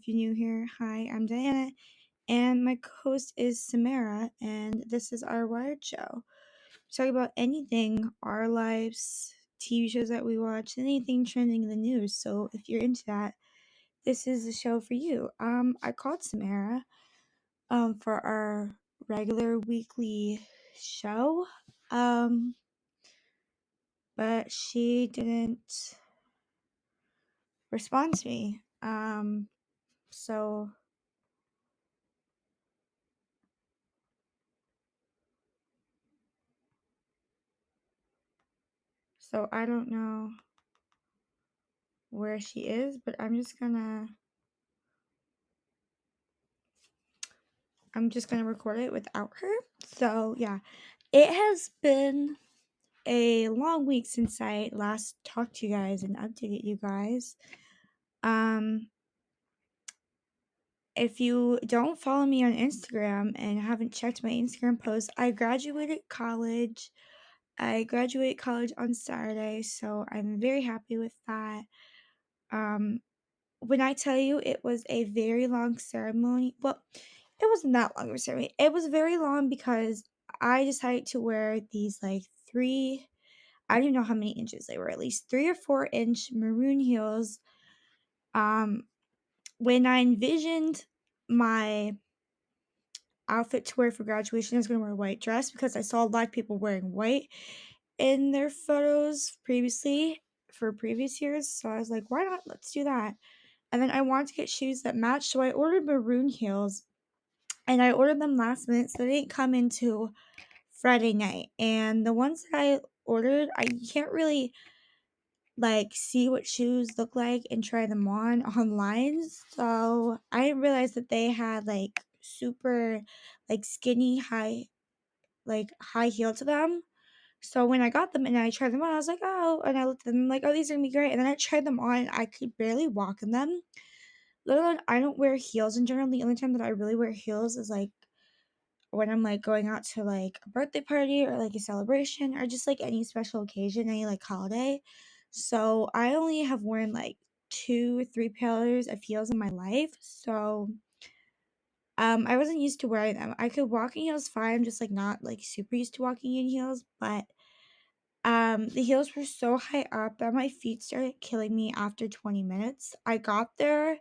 you're new here, hi, I'm Diana, and my co-host is Samara, and this is our Wired Show. We talk about anything, our lives, TV shows that we watch, anything trending in the news. So if you're into that, this is the show for you. I called Samara, for our regular weekly show, um, but she didn't respond to me. So I don't know where she is, but I'm just gonna record it without her. So yeah, it has been a long week since I last talked to you guys and updated you guys. If you don't follow me on Instagram and haven't checked my Instagram posts, I graduated college. I graduated college on Saturday, so I'm very happy with that. Um, when I tell you it was a very long ceremony, well, it wasn't that long of a ceremony. It was very long because I decided to wear these like I don't even know how many inches they were, at least 3 or 4 inch maroon heels. Um, when I envisioned my outfit to wear for graduation, I was going to wear a white dress because I saw a lot of people wearing white in their photos previously for previous years. So I was like, why not? Let's do that. And then I wanted to get shoes that matched, so I ordered maroon heels, and I ordered them last minute, so they didn't come into Friday night. And the ones that I ordered, I can't really like see what shoes look like and try them on online. So I didn't realize that they had like super like skinny high heel to them. So when I got them and I tried them on, I was like, oh, and I looked at them like, oh, these are gonna be great. And then I tried them on, and I could barely walk in them. Let alone, I don't wear heels in general. The only time that I really wear heels is like when I'm like going out to like a birthday party or like a celebration or just like any special occasion, any like holiday. So I only have worn like 2 or 3 pairs of heels in my life. So I wasn't used to wearing them. I could walk in heels fine. I'm just like not like super used to walking in heels, but the heels were so high up that my feet started killing me after 20 minutes. I got there,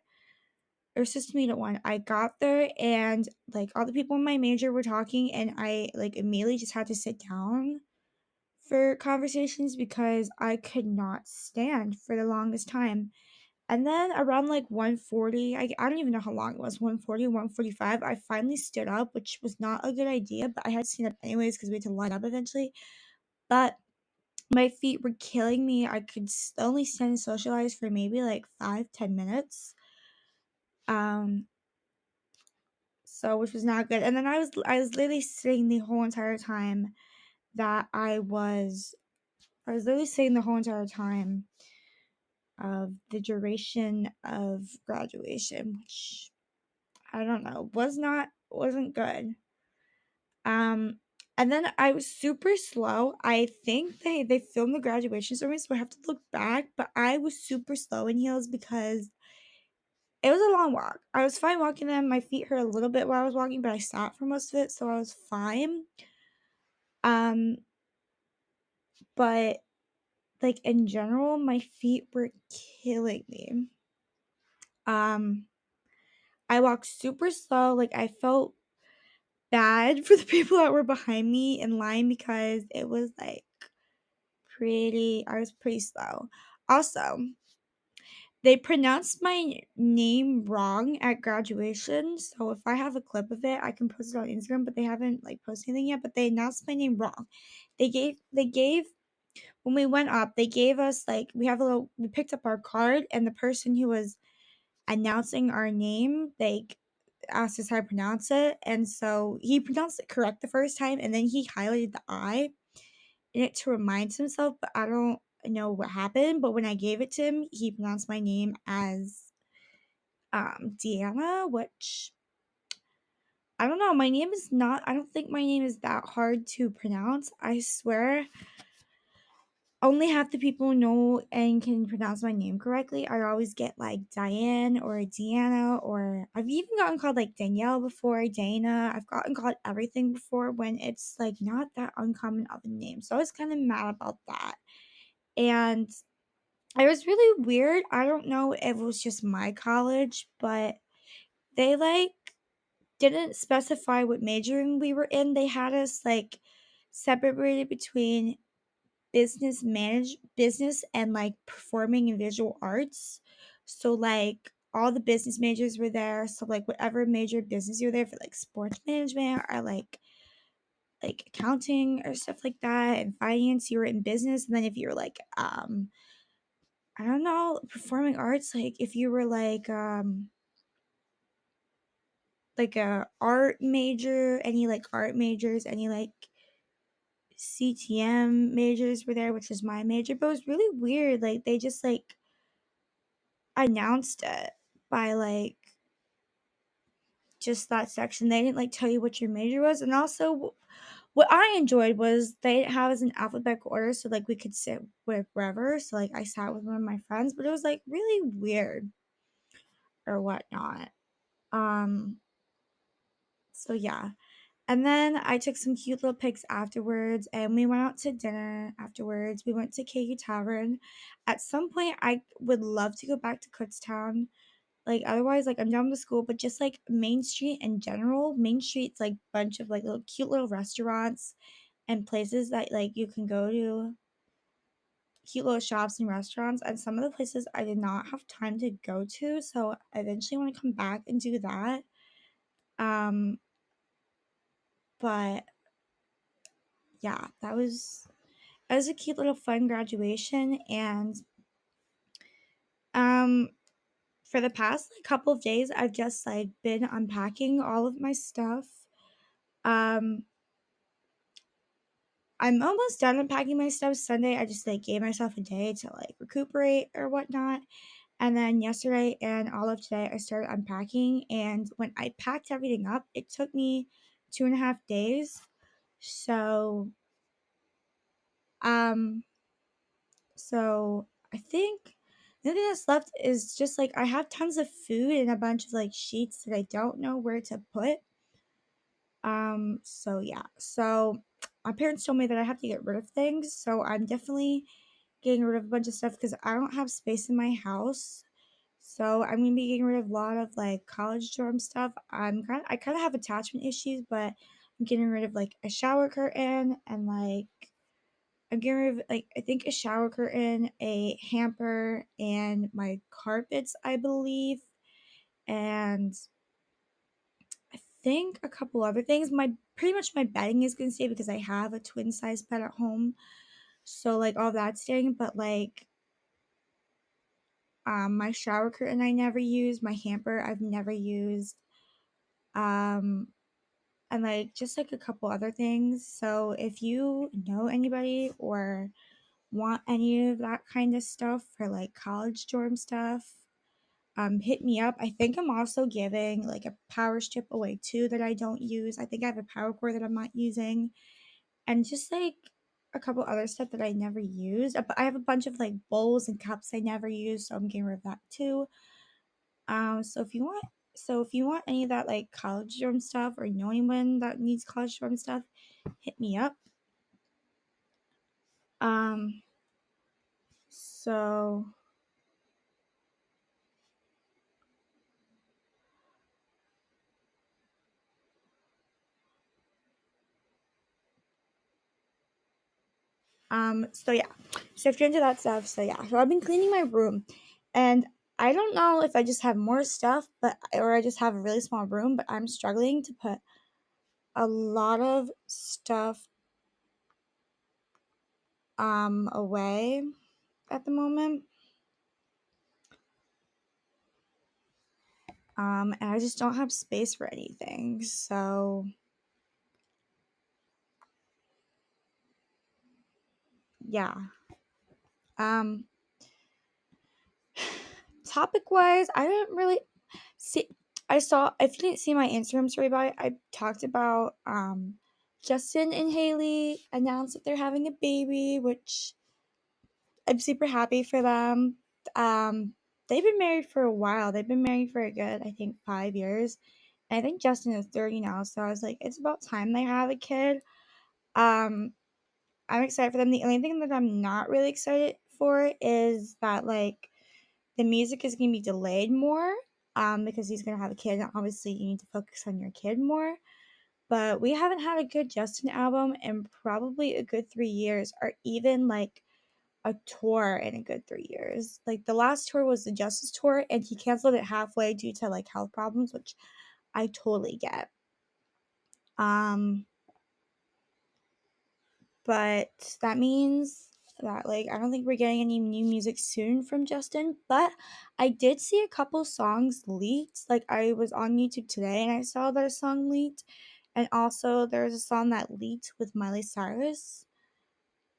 or system unit one. I got there and like all the people in my major were talking, and I like immediately just had to sit down for conversations because I could not stand for the longest time. And then around like 1:40, I don't even know how long it was, 1:40, 1:45, I finally stood up, which was not a good idea, but I had to stand up anyways because we had to line up eventually. But my feet were killing me. I could only stand and socialize for maybe like 5-10 minutes. Um, so which was not good. And then I was literally sitting the whole entire time that I was literally sitting the whole entire time of the duration of graduation, which I don't know, wasn't good. Um and then I was super slow. I think they filmed the graduation ceremony, so I have to look back, but I was super slow in heels because it was a long walk. I was fine walking them. My feet hurt a little bit while I was walking, but I stopped for most of it, so I was fine. Um, but like in general, my feet were killing me. Um, I walked super slow. Like I felt bad for the people that were behind me in line because it was like I was pretty slow. Also, they pronounced my name wrong at graduation, so if I have a clip of it, I can post it on Instagram, but they haven't, like, posted anything yet, but they announced my name wrong. They gave when we went up, they gave us, like we picked up our card, and the person who was announcing our name, like, asked us how to pronounce it, and so he pronounced it correct the first time, and then he highlighted the I in it to remind himself, but I don't know what happened. But when I gave it to him, he pronounced my name as Deanna, which I don't know. I don't think my name is that hard to pronounce. I swear only half the people know and can pronounce my name correctly. I always get like Diane or Deanna, or I've even gotten called like Danielle before, Dana. I've gotten called everything before when it's like not that uncommon of a name. So I was kind of mad about that. And it was really weird. I don't know if it was just my college, but they like didn't specify what majoring we were in. They had us like separated between business and like performing and visual arts. So like all the business majors were there. So like whatever major business you're there for, like sports management or like accounting or stuff like that, and finance, you were in business. And then if you were I don't know, performing arts, like if you were like a art major, any like art majors, any like CTM majors were there, which is my major. But it was really weird. Like they just like announced it by like just that section. They didn't like tell you what your major was. And also what I enjoyed was they have us in alphabetical order, so like we could sit with wherever. So like I sat with one of my friends, but it was like really weird or whatnot. Um so yeah. And then I took some cute little pics afterwards, and we went out to dinner afterwards. We went to KU Tavern. At some point, I would love to go back to Kutztown. Like, otherwise, like, I'm done with school, but just like Main Street in general, Main Street's like bunch of like little cute little restaurants and places that like you can go to, cute little shops and restaurants. And some of the places I did not have time to go to, so I eventually want to come back and do that. Um, but yeah, it was a cute little fun graduation. And um for the past like couple of days I've just like been unpacking all of my stuff. um I'm almost done unpacking my stuff. Sunday I just like gave myself a day to like recuperate or whatnot, and then yesterday and all of today I started unpacking. And when I packed everything up, it took me 2.5 days. So um So I think the only thing that's left is just like I have tons of food and a bunch of like sheets that I don't know where to put. So yeah. So my parents told me that I have to get rid of things. So I'm definitely getting rid of a bunch of stuff because I don't have space in my house. So I'm gonna be getting rid of a lot of like college dorm stuff. I kind of have attachment issues, but I'm getting rid of like a shower curtain and like I'm getting rid of like I think a shower curtain, a hamper, and my carpets, I believe, and I think a couple other things. My pretty much my bedding is gonna stay because I have a twin size bed at home, so like all that's staying. But like my shower curtain I never used, my hamper I've never used, um, and like just like a couple other things. So if you know anybody or want any of that kind of stuff for like college dorm stuff, hit me up. I think I'm also giving like a power strip away too that I don't use. I think I have a power cord that I'm not using, and just like a couple other stuff that I never used. I have a bunch of like bowls and cups I never use, so I'm getting rid of that too. So if you want any of that like college dorm stuff, or know anyone that needs college dorm stuff, hit me up. Um so so yeah. So if you're into that stuff, so yeah. So I've been cleaning my room, and I don't know if I just have more stuff, but or I just have a really small room, but I'm struggling to put a lot of stuff away at the moment. And I just don't have space for anything. So yeah. Um Topic wise, I didn't really see. I saw, if you didn't see my Instagram story about it, I talked about Justin and Haley announced that they're having a baby, which I'm super happy for them. Um, they've been married for a while. They've been married for a good, I think, 5 years. And I think Justin is 30 now, so I was like, it's about time they have a kid. Um, I'm excited for them. The only thing that I'm not really excited for is that like the music is gonna be delayed more. Because he's gonna have a kid, and obviously you need to focus on your kid more. But we haven't had a good Justin album in probably a good 3 years, or even like a tour in a good 3 years. Like the last tour was the Justice tour, and he canceled it halfway due to like health problems, which I totally get. Um, but that means that like I don't think we're getting any new music soon from Justin. But I did see a couple songs leaked. Like I was on YouTube today and I saw that a song leaked, and also there's a song that leaked with Miley Cyrus.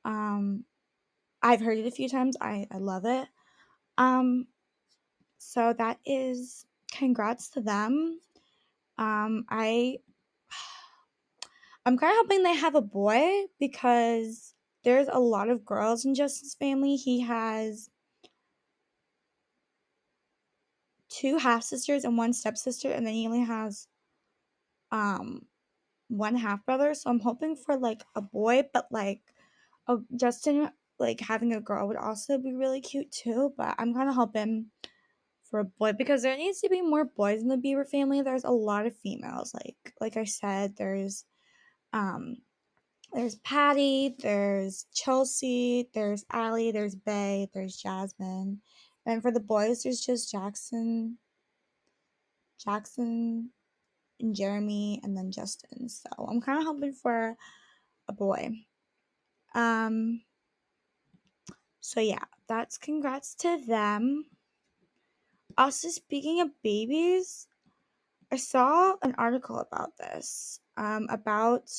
Um, I've heard it a few times. I love it. Um, So that is congrats to them. Um, I I'm kind of hoping they have a boy because there's a lot of girls in Justin's family. He has two half sisters and one stepsister, and then he only has um one half brother. So I'm hoping for like a boy, but like Justin like having a girl would also be really cute too. But I'm kind of hoping for a boy because there needs to be more boys in the Bieber family. There's a lot of females. Like I said, um there's Patty, there's Chelsea, there's Allie, there's Bay, there's Jasmine. And for the boys, there's just Jackson and Jeremy and then Justin. So I'm kind of hoping for a boy. Um so yeah, that's congrats to them. Also speaking of babies, I saw an article about this. About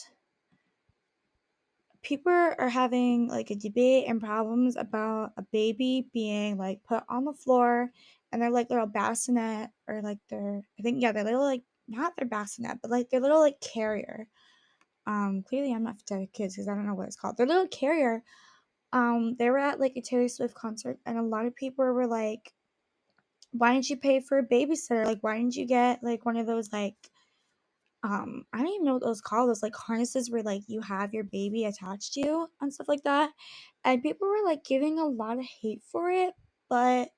people are having like a debate and problems about a baby being like put on the floor and they're like little bassinet or like their I think yeah, they're little like not their bassinet, but like their little like carrier. Clearly I'm not fit to kids because I don't know what it's called. Their little carrier. They were at like a Taylor Swift concert and a lot of people were like, why didn't you pay for a babysitter? Like why didn't you get like one of those like I don't even know what those called, those like harnesses where like you have your baby attached to you and stuff like that. And people were like giving a lot of hate for it, but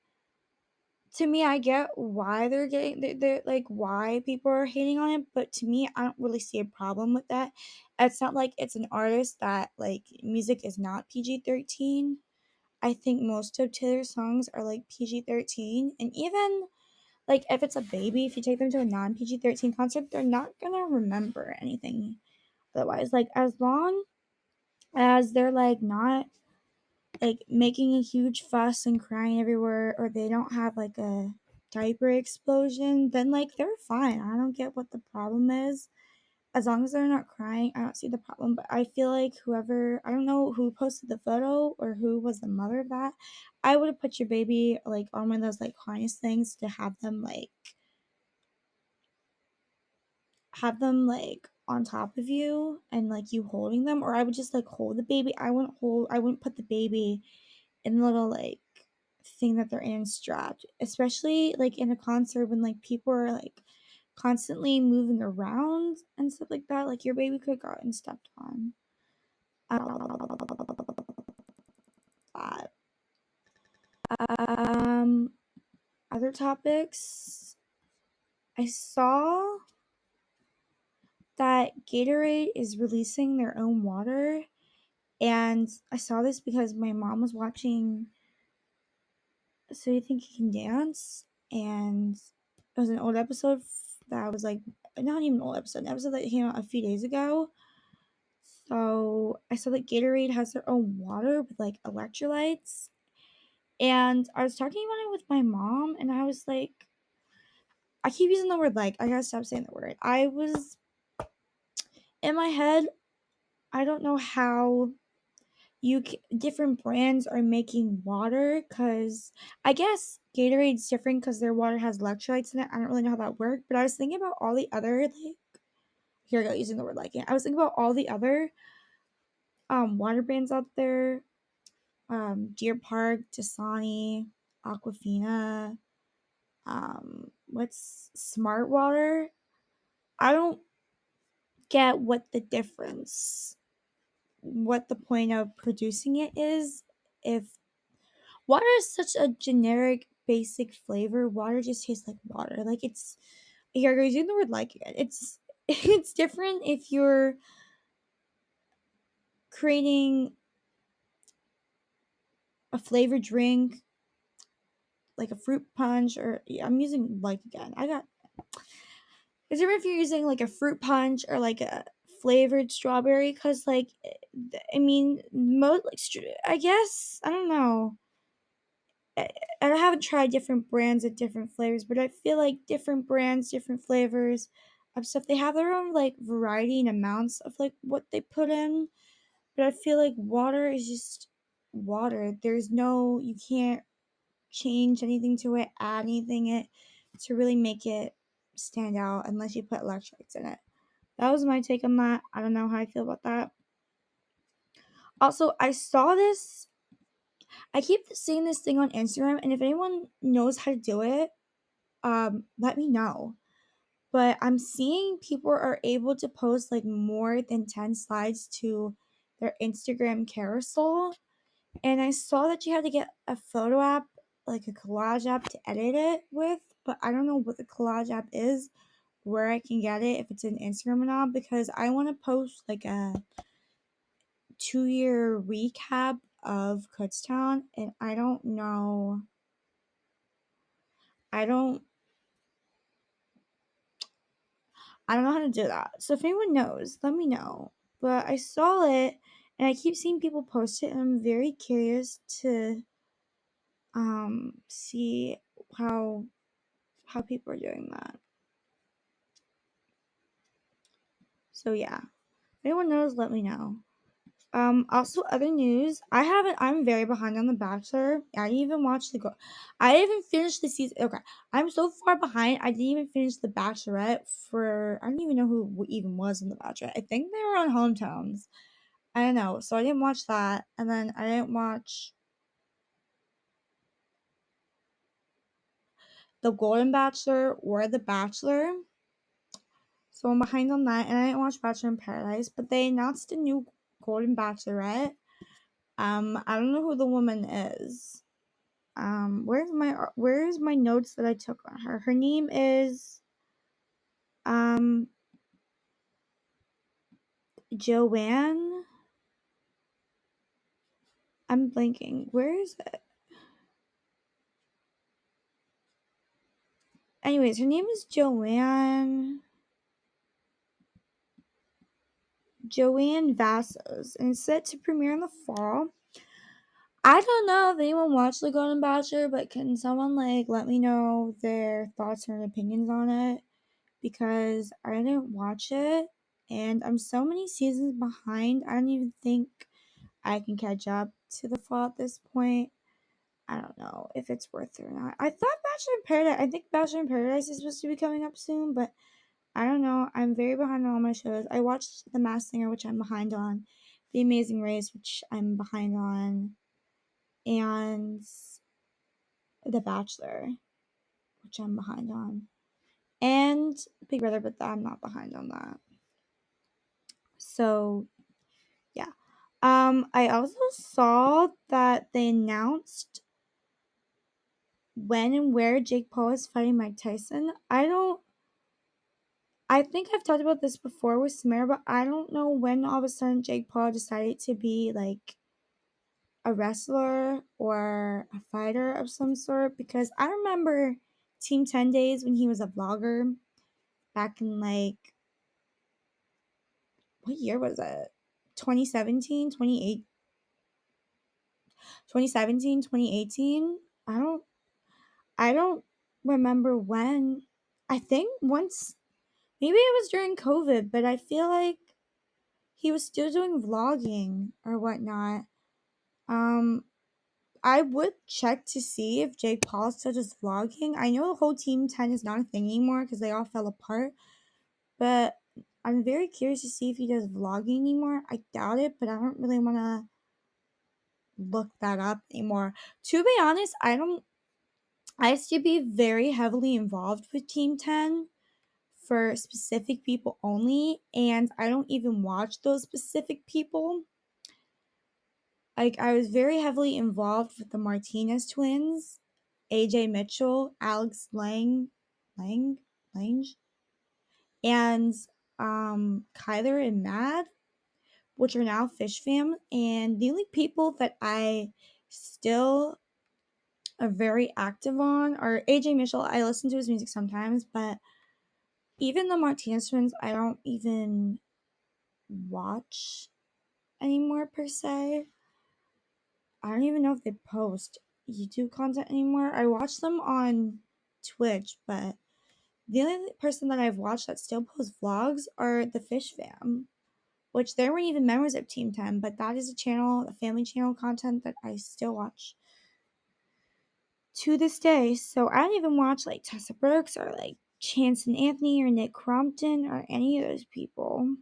to me, I get why they're like why people are hating on it, but to me, I don't really see a problem with that. It's not like it's an artist that like music is not PG-13. I think most of Taylor's songs are like PG-13, and even like if it's a baby, if you take them to a non PG-13 concert, they're not gonna remember anything otherwise. Like as long as they're like not like making a huge fuss and crying everywhere, or they don't have like a diaper explosion, then like they're fine. I don't get what the problem is. As long as they're not crying, I don't see the problem. But I feel like whoever, I don't know who posted the photo or who was the mother of that, I would have put your baby like on one of those like harness things to have them like on top of you and like you holding them, or I would just like hold the baby. I wouldn't put the baby in the little like thing that they're in strapped, especially like in a concert when like people are like constantly moving around and stuff like that. Like your baby could have gotten stepped on. That. Um, Other topics. I saw that Gatorade is releasing their own water. And I saw this because my mom was watching So You Think You Can Dance, and it was an old episode that was like not even an old episode, an episode that came out a few days ago. So I saw that Gatorade has their own water with like electrolytes, and I was talking about it with my mom, and I was like, I keep using the word like. I gotta stop saying the word. I was in my head. I don't know how different brands are making water because I guess Gatorade's different because their water has electrolytes in it. I don't really know how that works, but I was thinking about all the other like here I go using the word like it. I was thinking about all the other water brands out there. Deer Park, Dasani, Aquafina, what's Smart Water? I don't get what the point of producing it is. If water is such a generic, basic flavor, water just tastes like water. Like it's, you're using the word like again. It's it's different if you're creating a flavored drink like a fruit punch, or yeah, I'm using like again. It's different if you're using like a fruit punch or like a flavored strawberry, because like I mean most like I guess I don't know. I, I haven't tried different brands of different flavors, but I feel like different brands, different flavors of stuff, they have their own like variety and amounts of like what they put in. But I feel like water is just water. There's no, you can't change anything to it, add anything it to really make it stand out unless you put electrolytes in it. That was my take on that. I don't know how I feel about that. Also, I saw this. I keep seeing this thing on Instagram, and if anyone knows how to do it, let me know. But I'm seeing people are able to post like more than 10 slides to their Instagram carousel. And I saw that you had to get a photo app, like a collage app to edit it with, but I don't know what the collage app is, where I can get it, if it's in Instagram or not, because I want to post like a 2-year recap of Kutztown, and I don't know. I don't I don't know how to do that. So if anyone knows, let me know. But I saw it and I keep seeing people post it, and I'm very curious to see how people are doing that. So yeah. If anyone knows, let me know. Also other news, I'm very behind on The Bachelor. I didn't even watch I didn't even finish the season. Okay. I'm so far behind. I didn't even finish The Bachelorette for I don't even know who even was in The Bachelorette. I think they were on Hometowns. I don't know. So I didn't watch that. And then I didn't watch The Golden Bachelor or The Bachelor. So I'm behind on that. And I didn't watch Bachelor in Paradise. But they announced a new Golden Bachelorette. I don't know who the woman is. Where's my notes that I took on her? Her name is um Joanne. I'm blanking. Where is it? Anyways, her name is Joanne Vassos, and it's set to premiere in the fall. I don't know if anyone watched The Golden Bachelor, but can someone like let me know their thoughts and opinions on it? Because I didn't watch it, and I'm so many seasons behind. I don't even think I can catch up to the fall at this point. I don't know if it's worth it or not. I thought Bachelor in Paradise. I think Bachelor in Paradise is supposed to be coming up soon, but I don't know. I'm very behind on all my shows. I watched The Masked Singer, which I'm behind on, The Amazing Race, which I'm behind on, and The Bachelor, which I'm behind on, and Big Brother, but I'm not behind on that. So yeah. I also saw that they announced when and where Jake Paul is fighting Mike Tyson. I think I've talked about this before with Samara, but I don't know when all of a sudden Jake Paul decided to be like a wrestler or a fighter of some sort, because I remember Team 10 days when he was a vlogger back in like, what year was it? 2017, 2018. I don't remember when. I think once, maybe it was during COVID, but I feel like he was still doing vlogging or whatnot. Um, I would check to see if Jake Paul still does vlogging. I know the whole Team 10 is not a thing anymore because they all fell apart, but I'm very curious to see if he does vlogging anymore. I doubt it, but I don't really want to look that up anymore. To be honest, I used to be very heavily involved with Team 10 for specific people only, and I don't even watch those specific people. Like, I was very heavily involved with the Martinez twins, AJ Mitchell, Alex Lange, and Kyler and Mad, which are now Fish Fam. And the only people that I still are very active on are AJ Mitchell. I listen to his music sometimes, but even the Martinez twins, I don't even watch anymore per se. I don't even know if they post YouTube content anymore. I watch them on Twitch, but the only person that I've watched that still posts vlogs are the Fish Fam, which they weren't even members of Team 10, but that is a channel, a family channel content that I still watch to this day. So I don't even watch like Tessa Brooks or like Chance and Anthony or Nick Crompton or any of those people.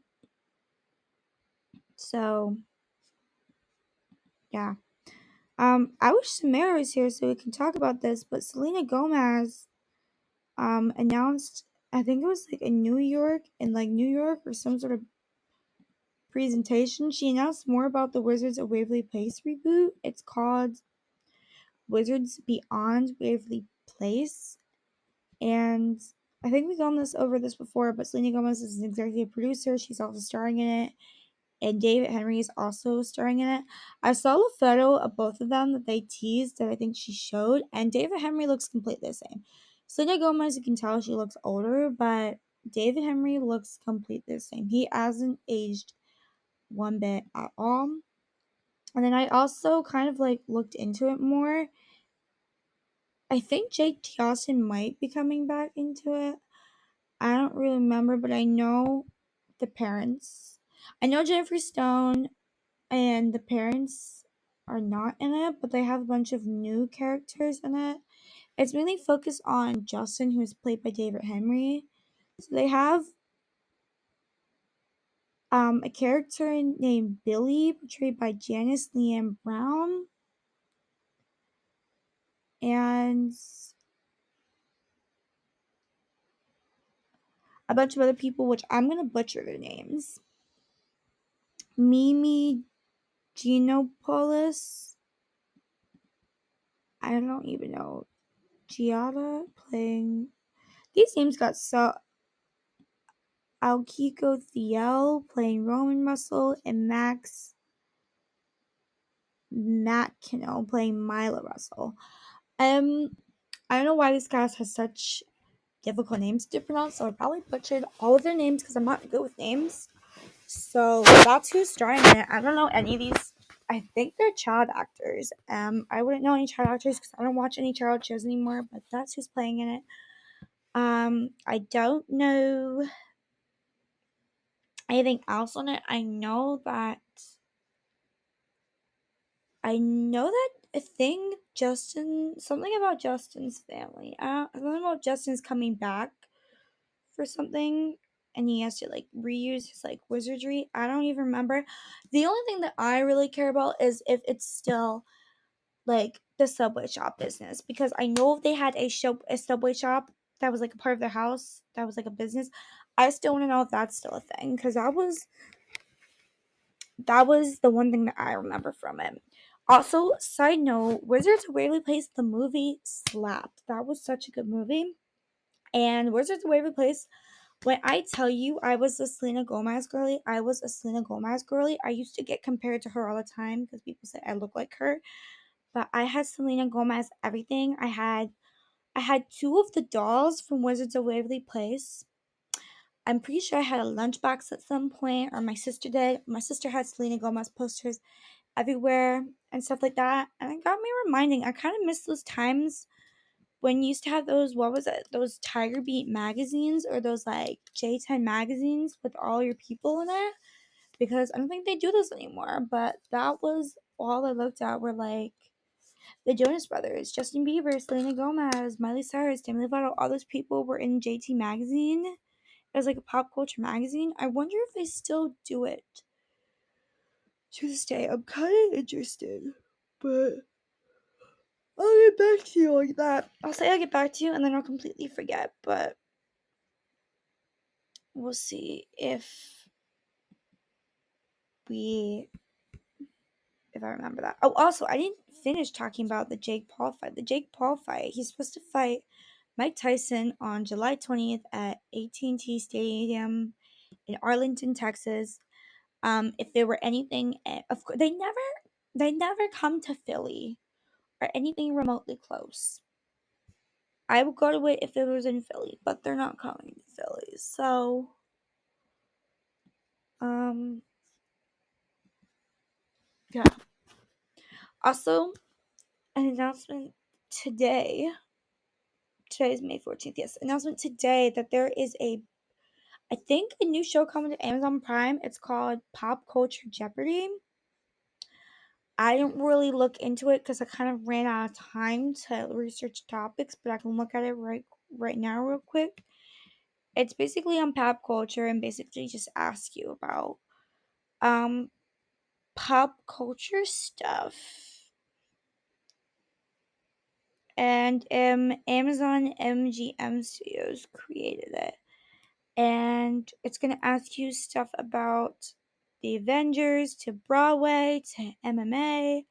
So yeah. I wish Samara was here so we can talk about this, but Selena Gomez announced, I think it was like in New York or some sort of presentation. She announced more about the Wizards of Waverly Place reboot. It's called Wizards Beyond Waverly Place. And I think we've gone over this before, but Selena Gomez is an executive producer. She's also starring in it. And David Henry is also starring in it. I saw a photo of both of them that they teased that I think she showed, and David Henry looks completely the same. Selena Gomez, you can tell she looks older, but David Henry looks completely the same. He hasn't aged one bit at all. And then I also kind of like looked into it more. I think Jake Austin might be coming back into it. I don't really remember, but I know the parents. I know Jennifer Stone and the parents are not in it, but they have a bunch of new characters in it. It's mainly focused on Justin, who is played by David Henry. So they have a character named Billy, portrayed by Janice Leanne Brown, and a bunch of other people, which I'm gonna butcher their names. Mimi Genopolis. I don't even know. Giada playing. These names got so. Alkiko Thiel playing Roman Russell, and Max Matkino playing Mila Russell. I don't know why this cast has such difficult names to pronounce, so I probably butchered all of their names because I'm not good with names. So that's who's starring in it. I don't know any of these. I think they're child actors. I wouldn't know any child actors because I don't watch any child shows anymore, but that's who's playing in it. I don't know anything else on it. I know that I think something about Justin's family. Something about Justin's coming back for something, and he has to like reuse his like wizardry. I don't even remember. The only thing that I really care about is if it's still like the Subway shop business, because I know if they had a Subway shop that was like a part of their house, that was like a business. I still want to know if that's still a thing, because that was the one thing that I remember from it. Also, side note, Wizards of Waverly Place, the movie slapped. That was such a good movie. And Wizards of Waverly Place, when I tell you I was a Selena Gomez girly, I was a Selena Gomez girly. I used to get compared to her all the time because people say I look like her. But I had Selena Gomez everything. I had two of the dolls from Wizards of Waverly Place. I'm pretty sure I had a lunchbox at some point, or my sister did. My sister had Selena Gomez posters everywhere and stuff like that. And it got me reminding, I kind of miss those times when you used to have those, what was it, those Tiger Beat magazines, or those like J10 magazines with all your people in it, because I don't think they do those anymore. But that was all I looked at, were like the Jonas Brothers, Justin Bieber, Selena Gomez, Miley Cyrus, Demi Lovato. All those people were in JT magazine. It was like a pop culture magazine. I wonder if they still do it to this day. I'm kind of interested. but I'll get back to you on that. I'll say I'll get back to you and then I'll completely forget, but we'll see we if I remember that. Oh, also, I didn't finish talking about the Jake Paul fight. The Jake Paul fight, he's supposed to fight Mike Tyson on July 20th at AT&T Stadium in Arlington, Texas. If there were anything, of course, they never come to Philly or anything remotely close. I would go to it if it was in Philly, but they're not coming to Philly. So, yeah. Also, an announcement today. Today is May 14th. Yes, announcement today that there is I think a new show coming to Amazon Prime. It's called Pop Culture Jeopardy. I didn't really look into it because I kind of ran out of time to research topics, but I can look at it right now real quick. It's basically on pop culture and basically just ask you about um pop culture stuff. And Amazon MGM Studios created it. And it's going to ask you stuff about the Avengers to Broadway to MMA.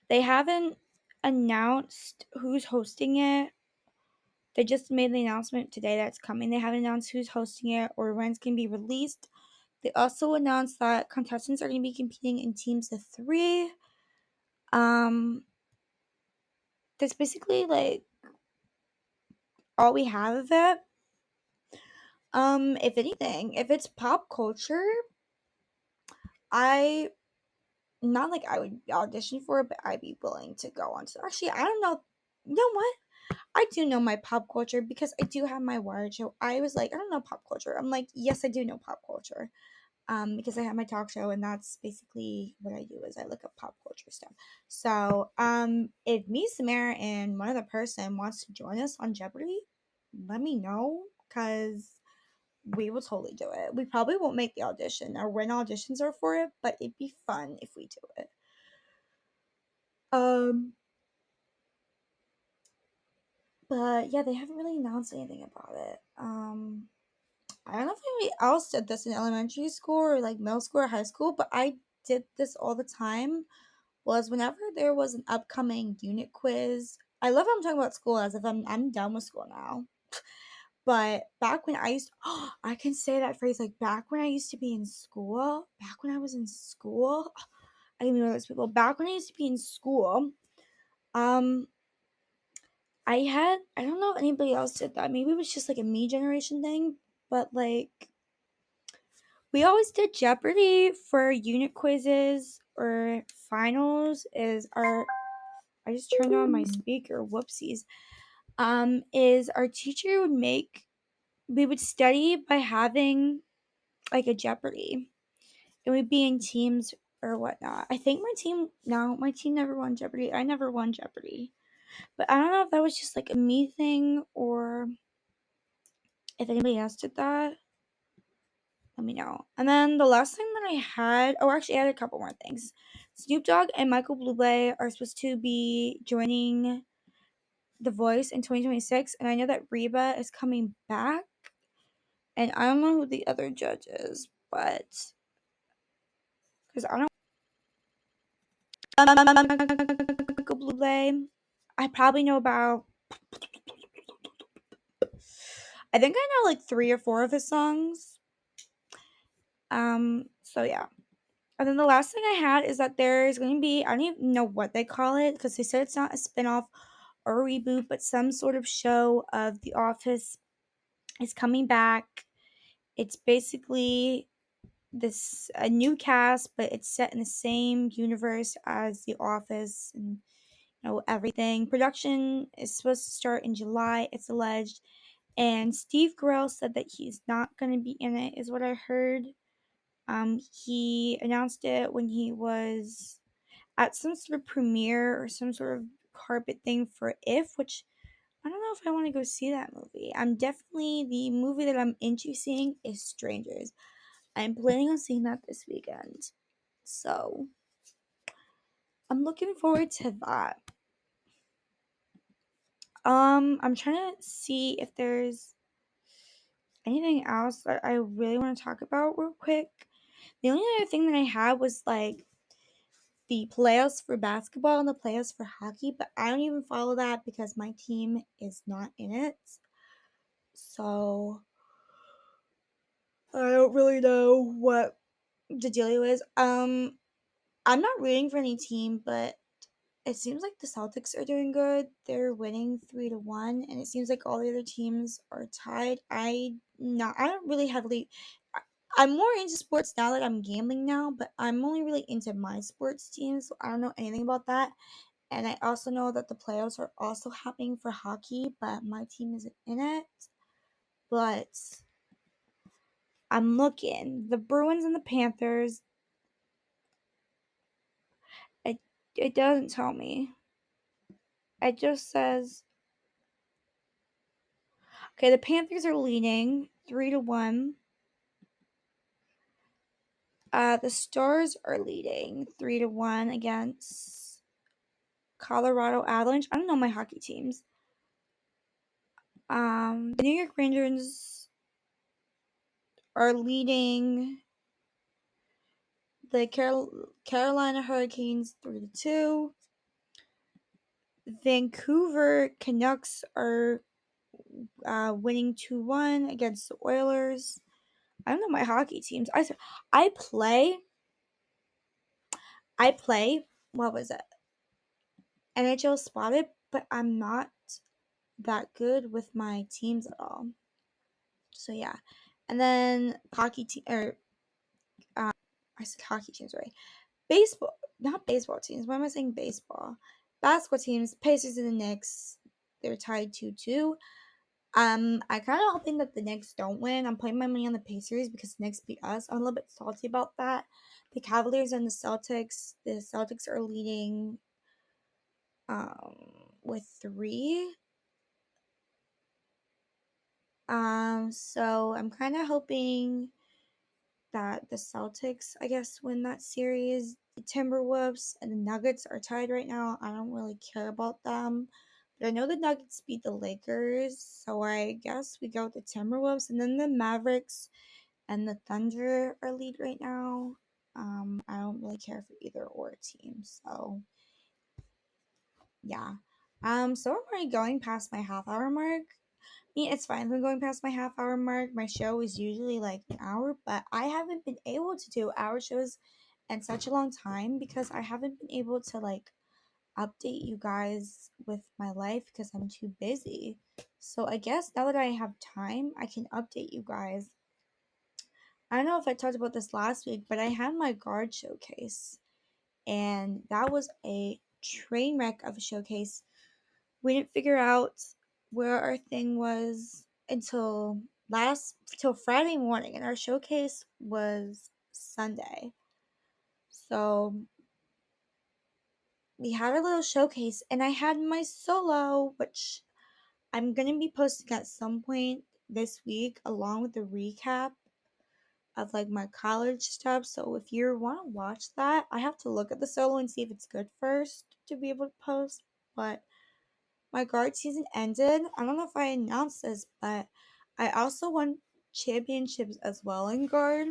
They haven't announced who's hosting it. They just made the announcement today that it's coming. They haven't announced who's hosting it or when it's going to be released. They also announced that contestants are going to be competing in teams of 3. That's basically like all we have of it. If anything, if it's pop culture, I not like I would audition for it, but I'd be willing to go on. So actually, I don't know. You know what? I do know my pop culture because I do have my Wired show. I was like, I don't know pop culture. I'm like, yes, I do know pop culture. Because I have my talk show and that's basically what I do is I look up pop culture stuff. So, if me, Samara, and one other person wants to join us on Jeopardy, let me know because we will totally do it. We probably won't make the audition or when auditions are for it, but it'd be fun if we do it. Um, but yeah, they haven't really announced anything about it. I don't know if anybody else did this in elementary school or like middle school or high school, but I did this all the time. Was whenever there was an upcoming unit quiz. I love how I'm talking about school as if I'm done with school now. But back when I used I can say that phrase like back when I used to be in school, back when I was in school, I didn't even know those people. Back when I used to be in school, um, I don't know if anybody else did that. Maybe it was just like a me generation thing, but like we always did Jeopardy for unit quizzes or finals is our I just turned on my speaker, whoopsies. Is our teacher would make we would study by having like a Jeopardy. It would be in teams or whatnot. I think my team never won Jeopardy. I never won Jeopardy. But I don't know if that was just like a me thing or if anybody else did that. Let me know. And then the last thing that I had, actually, I had a couple more things. Snoop Dogg and Michael Bublé are supposed to be joining The Voice in 2026, and I know that Reba is coming back, and I don't know who the other judge is, but because I don't Michael Bublé, I probably know about. I think I know like 3 or 4 of his songs. So yeah. And then the last thing I had is that there is going to be, I don't even know what they call it because they said it's not a spinoff or a reboot, but some sort of show of The Office is coming back. It's basically a new cast, but it's set in the same universe as The Office and everything. Production is supposed to start in July, it's alleged. And Steve Carell said that he's not going to be in it, is what I heard. He announced it when he was at some sort of premiere or some sort of carpet thing for If, which I don't know if I want to go see that movie. The movie that I'm into seeing is Strangers. I'm planning on seeing that this weekend. So I'm looking forward to that. I'm trying to see if there's anything else that I really want to talk about real quick. The only other thing that I had was like the playoffs for basketball and the playoffs for hockey, but I don't even follow that because my team is not in it. So I don't really know what the deal is. I'm not rooting for any team, but it seems like the Celtics are doing good. They're winning 3-1, and it seems like all the other teams are tied. I don't really heavily. I'm more into sports now that I'm gambling now, but I'm only really into my sports teams, so I don't know anything about that. And I also know that the playoffs are also happening for hockey, but my team isn't in it. But I'm looking. The Bruins and the Panthers. It it doesn't tell me. It just says okay. The Panthers are leading 3-1. The Stars are leading 3-1 against Colorado Avalanche. I don't know my hockey teams. The New York Rangers are leading the Carolina Hurricanes 3-2. Vancouver Canucks are winning 2-1 against the Oilers. I don't know my hockey teams. I play. I play. What was it? NHL Spotted, but I'm not that good with my teams at all. So yeah, and then hockey team or I said hockey teams, right? Baseball, not baseball teams. Why am I saying baseball? Basketball teams. Pacers and the Knicks. They're tied 2-2. I kind of hoping that the Knicks don't win. I'm putting my money on the Pacers because the Knicks beat us. I'm a little bit salty about that. The Cavaliers and the Celtics. The Celtics are leading with 3. So I'm kind of hoping that the Celtics, I guess, win that series. The Timberwolves and the Nuggets are tied right now. I don't really care about them. But I know the Nuggets beat the Lakers, so I guess we go with the Timberwolves. And then the Mavericks and the Thunder are lead right now. I don't really care for either or team, so yeah. So I'm already going past my half hour mark. Yeah, it's fine. I'm going past my half hour mark. My show is usually like an hour, but I haven't been able to do hour shows in such a long time because I haven't been able to like update you guys with my life because I'm too busy. So I guess now that I have time, I can update you guys. I don't know if I talked about this last week, but I had my guard showcase, and that was a train wreck of a showcase. We didn't figure out where our thing was until Friday morning, and our showcase was Sunday. So we had a little showcase, and I had my solo, which I'm gonna be posting at some point this week, along with the recap of like my college stuff. So if you want to watch that, I have to look at the solo and see if it's good first to be able to post. But my guard season ended. I don't know if I announced this, but I also won championships as well in guard.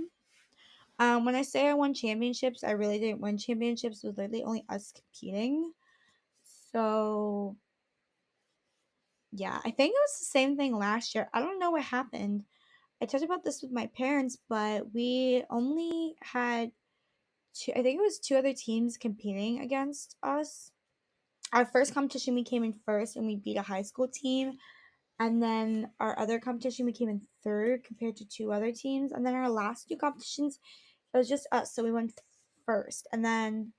When I say I won championships, I really didn't win championships. It was literally only us competing. So yeah, I think it was the same thing last year. I don't know what happened. I talked about this with my parents, but we only had two. I think it was two other teams competing against us. Our first competition, we came in first, and we beat a high school team. And then our other competition, we came in third compared to two other teams. And then our last two competitions, it was just us. So we went first. And then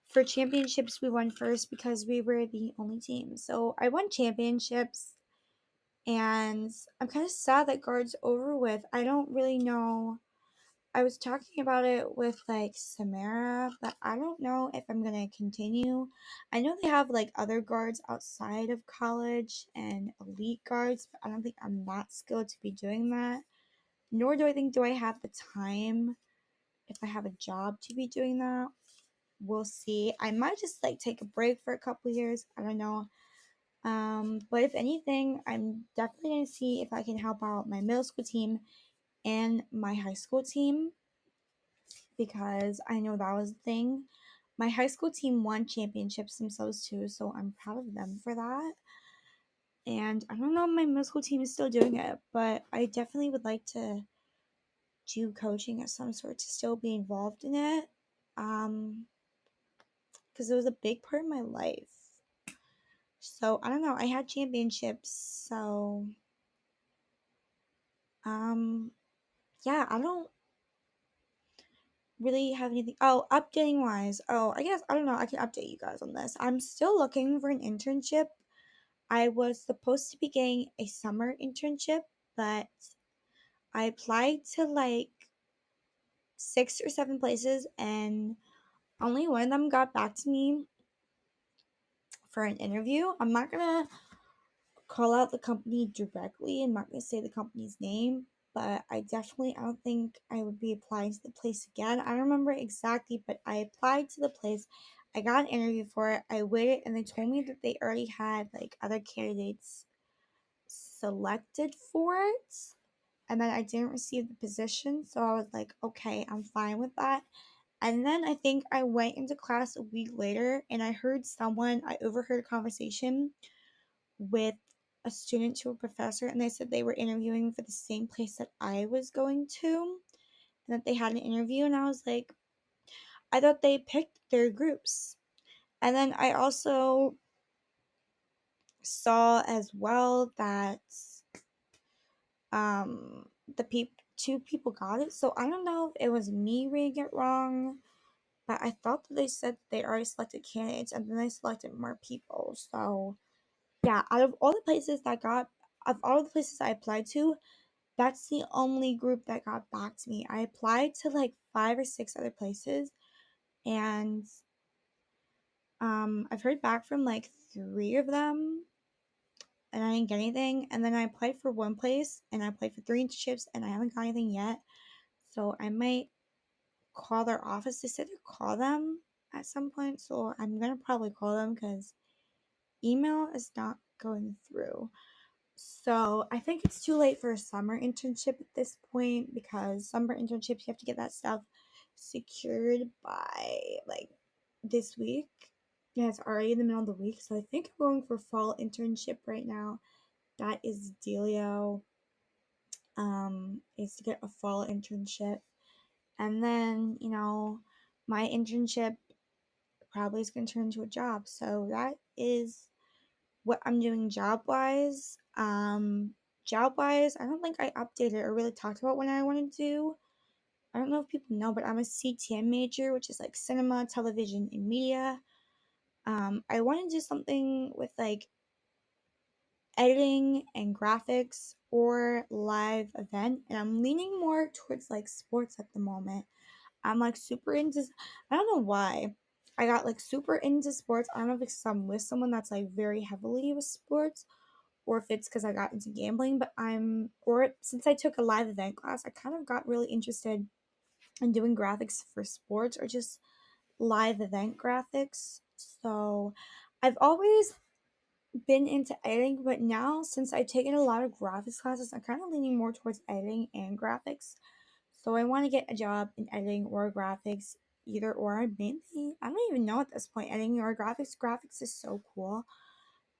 for championships, we won first because we were the only team. So I won championships. And I'm kind of sad that guard's over with. I don't really know. I was talking about it with like Samara, but I don't know if I'm gonna continue. I know they have like other guards outside of college and elite guards, but I don't think I'm that skilled to be doing that. nor do I think do I have the time if I have a job to be doing that. We'll see. I might just like take a break for a couple years. I don't know. But if anything, I'm definitely gonna see if I can help out my middle school team and my high school team because I know that was the thing. My high school team won championships themselves too, so I'm proud of them for that. And I don't know if my middle school team is still doing it, but I definitely would like to do coaching of some sort to still be involved in it. Because it was a big part of my life. So I don't know. I had championships, so um, yeah, I don't really have anything. Oh, updating wise. Oh, I guess I don't know. I can update you guys on this. I'm still looking for an internship. I was supposed to be getting a summer internship, but I applied to like 6 or 7 places, and only one of them got back to me for an interview. I'm not gonna call out the company directly. I'm not gonna say the company's name, but I don't think I would be applying to the place again. I don't remember exactly, but I applied to the place. I got an interview for it. I waited, and they told me that they already had like other candidates selected for it. And then I didn't receive the position, so I was like, okay, I'm fine with that. And then I think I went into class a week later and I overheard a conversation with a student to a professor, and they said they were interviewing for the same place that I was going to, and that they had an interview. And I was like, I thought they picked their groups. And then I also saw as well that the two people got it. So I don't know if it was me reading it wrong, but I thought that they said they already selected candidates and then they selected more people. So yeah, of all the places I applied to, that's the only group that got back to me. I applied to like 5 or 6 other places, and I've heard back from like 3 of them, and I didn't get anything. And then I applied for one place, and I applied for 3 internships, and I haven't got anything yet. So I might call their office. They said to call them at some point, so I'm gonna probably call them because email is not going through. So I think it's too late for a summer internship at this point because summer internships you have to get that stuff secured by like this week. Yeah, it's already in the middle of the week, so I think I'm going for fall internship right now. That is dealio. Is to get a fall internship, and then my internship probably is going to turn into a job. So that is what I'm doing job wise, I don't think I updated or really talked about what I want to do. I don't know if people know, but I'm a CTM major, which is like cinema, television, and media. I want to do something with like editing and graphics or live event, and I'm leaning more towards like sports at the moment. I'm like super into, I don't know why. I got like super into sports. I don't know if it's I'm with someone that's like very heavily with sports or if it's because I got into gambling, or since I took a live event class, I kind of got really interested in doing graphics for sports or just live event graphics. So I've always been into editing, but now since I've taken a lot of graphics classes, I'm kind of leaning more towards editing and graphics. So I want to get a job in editing or graphics, either or. Mainly, I don't even know at this point, editing or graphics. Graphics is so cool.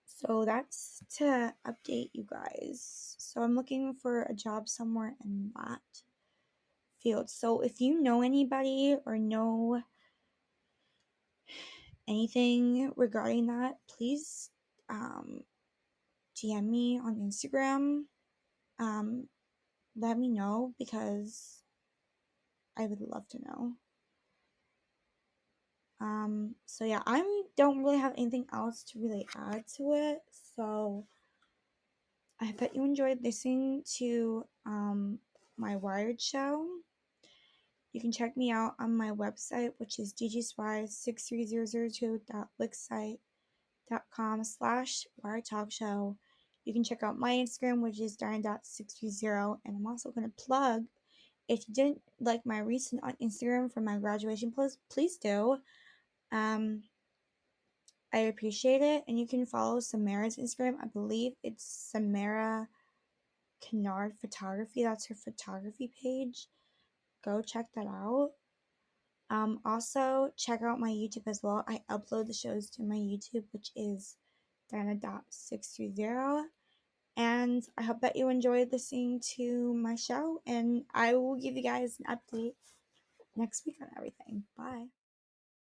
So that's to update you guys. So I'm looking for a job somewhere in that field. So if you know anybody or know anything regarding that, please DM me on Instagram. Um, Let me know because I would love to know. So yeah, I don't really have anything else to really add to it. So I hope that you enjoyed listening to my Wired show. You can check me out on my website, which is dgswire63002.wixsite.com/Wired Talk Show. You can check out my Instagram, which is Diana.630. And I'm also going to plug, if you didn't like my recent on Instagram for my graduation post, please do. I appreciate it. And you can follow Samara's Instagram. I believe it's Samara Kennard Photography. That's her photography page. Go check that out. Also, check out my YouTube as well. I upload the shows to my YouTube, which is Diana.630. And I hope that you enjoyed listening to my show. And I will give you guys an update next week on everything. Bye.